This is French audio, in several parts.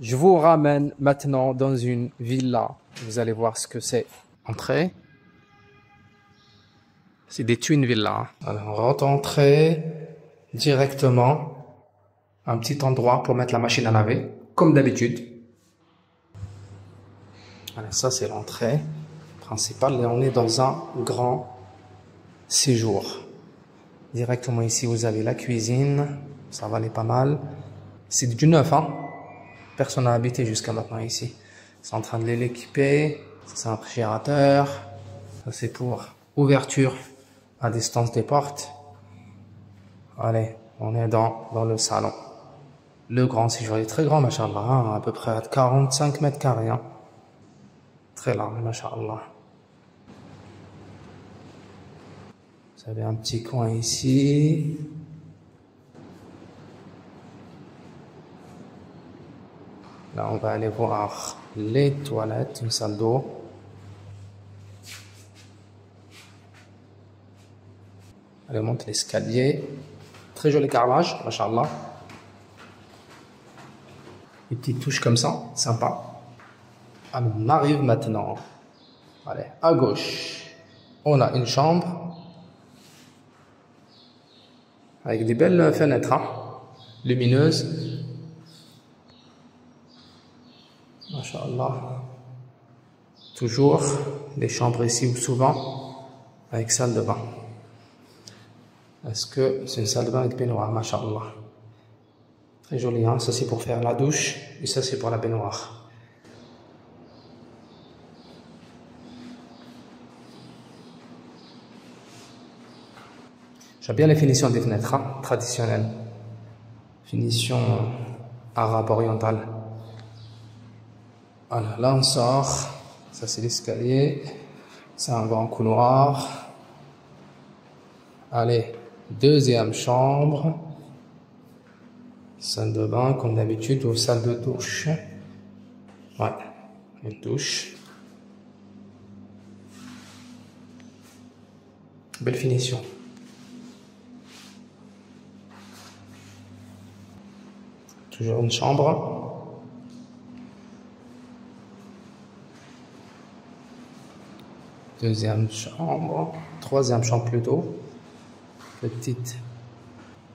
Je vous ramène maintenant dans une villa. Vous allez voir ce que c'est. Entrée. C'est des twin villas. Alors, on rentre entrée directement. Un petit endroit pour mettre la machine à laver, comme d'habitude. Voilà, ça c'est l'entrée principale et on est dans un grand séjour. Directement ici vous avez la cuisine, ça valait pas mal. C'est du neuf, hein. Personne n'a habité jusqu'à maintenant ici. C'est en train de l'équiper. C'est un réfrigérateur. Ça c'est pour ouverture à distance des portes. Allez, on est dans le salon. Le grand séjour est très grand, machallah, hein, à peu près à 45 mètres carrés. Hein. Très large, machallah. Vous avez un petit coin ici. Là, on va aller voir les toilettes, une salle d'eau. Allez, on monte l'escalier. Très joli carrelage, machallah. Une petite touche comme ça, sympa. On arrive maintenant. Allez, à gauche, on a une chambre avec des belles fenêtres, hein, lumineuses. Masha'Allah. Toujours des chambres ici ou souvent avec salle de bain. Est-ce que c'est une salle de bain avec baignoire, masha'Allah. Très joli, hein? Ça c'est pour faire la douche et ça c'est pour la baignoire. J'aime bien les finitions des fenêtres, hein, traditionnelles. Finition arabe orientale. Voilà, là on sort. Ça c'est l'escalier. C'est un grand couloir. Allez, deuxième chambre. Salle de bain comme d'habitude ou salle de douche. Ouais, une douche. Belle finition. Toujours une chambre. Deuxième chambre. Troisième chambre plutôt. Petite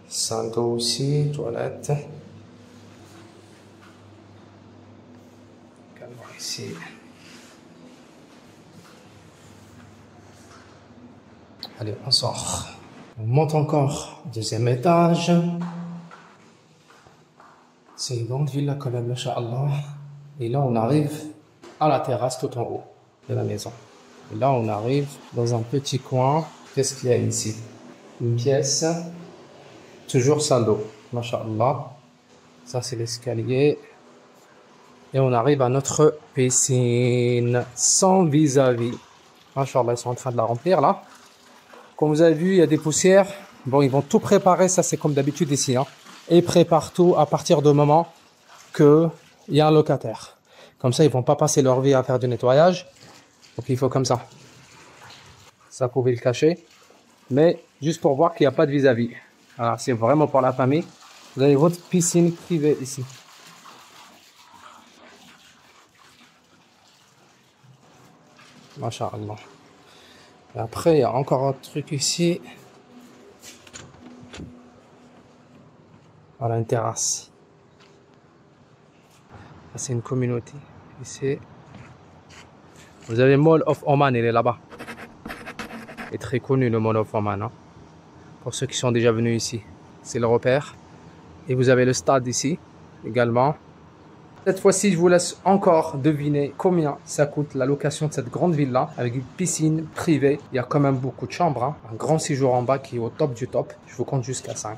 salle d'eau aussi, toilette. Également ici. Allez, on sort. On monte encore. Deuxième étage. C'est une grande villa quand même, masha'Allah. Et là, on arrive à la terrasse tout en haut de la maison. Et là, on arrive dans un petit coin. Qu'est-ce qu'il y a ici? Une pièce. Toujours salle d'eau, masha'Allah. Ça, c'est l'escalier. Et on arrive à notre piscine sans vis-à-vis. Masha'Allah, ils sont en train de la remplir là. Comme vous avez vu, il y a des poussières. Bon, ils vont tout préparer. Ça, c'est comme d'habitude ici, hein. Et préparent tout à partir du moment qu'il y a un locataire. Comme ça, ils vont pas passer leur vie à faire du nettoyage. Donc, il faut comme ça. Ça, vous pouvez le cacher. Mais juste pour voir qu'il n'y a pas de vis-à-vis. Alors, c'est vraiment pour la famille. Vous avez votre piscine privée ici. Masha'Allah. Et après, il y a encore un truc ici. Voilà, une terrasse. C'est une communauté. Ici. Vous avez Mall of Oman, il est là-bas. Il est très connu le Mall of Oman. Hein. Pour ceux qui sont déjà venus ici. C'est le repère. Et vous avez le stade ici également. Cette fois-ci, je vous laisse encore deviner combien ça coûte la location de cette grande villa avec une piscine privée. Il y a quand même beaucoup de chambres. Hein. Un grand séjour en bas qui est au top du top. Je vous compte jusqu'à 5.